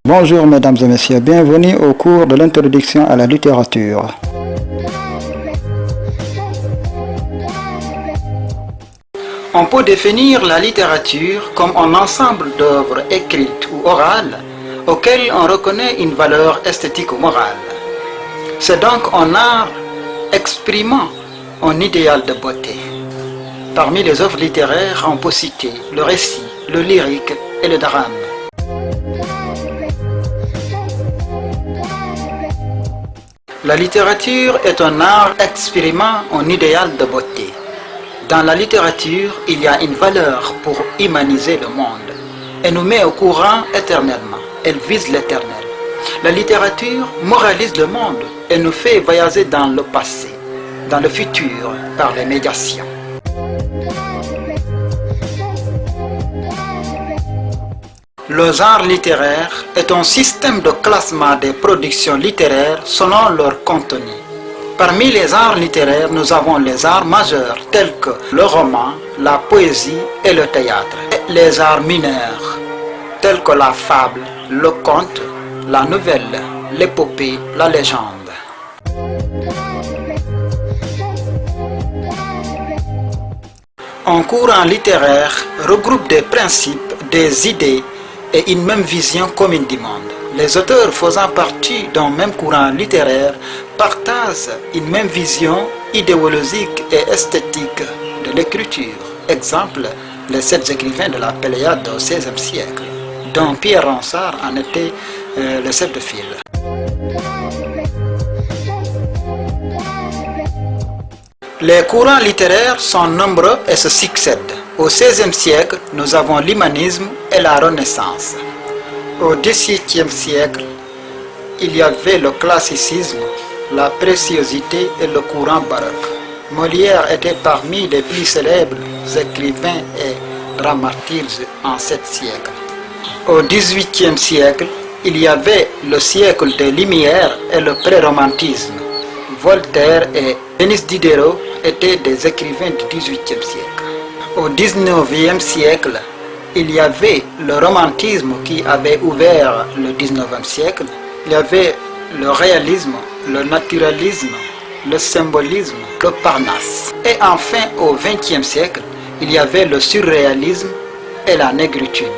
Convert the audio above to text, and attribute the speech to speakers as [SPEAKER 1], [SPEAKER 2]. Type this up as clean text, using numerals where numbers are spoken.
[SPEAKER 1] Bonjour mesdames et messieurs, bienvenue au cours de l'introduction à la littérature. On peut définir la littérature comme un ensemble d'œuvres écrites ou orales auxquelles on reconnaît une valeur esthétique ou morale. C'est donc un art exprimant un idéal de beauté. Parmi les œuvres littéraires, on peut citer le récit, le lyrique et le drame. La littérature est un art exprimant un idéal de beauté. Dans la littérature, il y a une valeur pour humaniser le monde. Elle nous met au courant éternellement. Elle vise l'éternel. La littérature moralise le monde et nous fait voyager dans le passé, dans le futur, par les médiations. Le genre littéraire est un système de classement des productions littéraires selon leur contenu. Parmi les arts littéraires, nous avons les arts majeurs tels que le roman, la poésie et le théâtre. Et les arts mineurs tels que la fable, le conte, la nouvelle, l'épopée, la légende. Un courant littéraire regroupe des principes, des idées et une même vision commune du monde. Les auteurs faisant partie d'un même courant littéraire partagent une même vision idéologique et esthétique de l'écriture. Exemple, les 7 écrivains de la Pléiade au XVIe siècle, dont Pierre Ronsard en était le chef de file. Les courants littéraires sont nombreux et se succèdent. Au XVIe siècle, nous avons l'humanisme et la Renaissance. Au XVIIe siècle, il y avait le classicisme, la préciosité et le courant baroque. Molière était parmi les plus célèbres écrivains et dramaturges en 7 siècles. Au XVIIIe siècle, il y avait le siècle des Lumières et le pré-romantisme. Voltaire et Denis Diderot étaient des écrivains du XVIIIe siècle. Au XIXe siècle, il y avait le romantisme qui avait ouvert le XIXe siècle. Il y avait le réalisme, le naturalisme, le symbolisme, le Parnasse. Et enfin, au XXe siècle, il y avait le surréalisme et la négritude.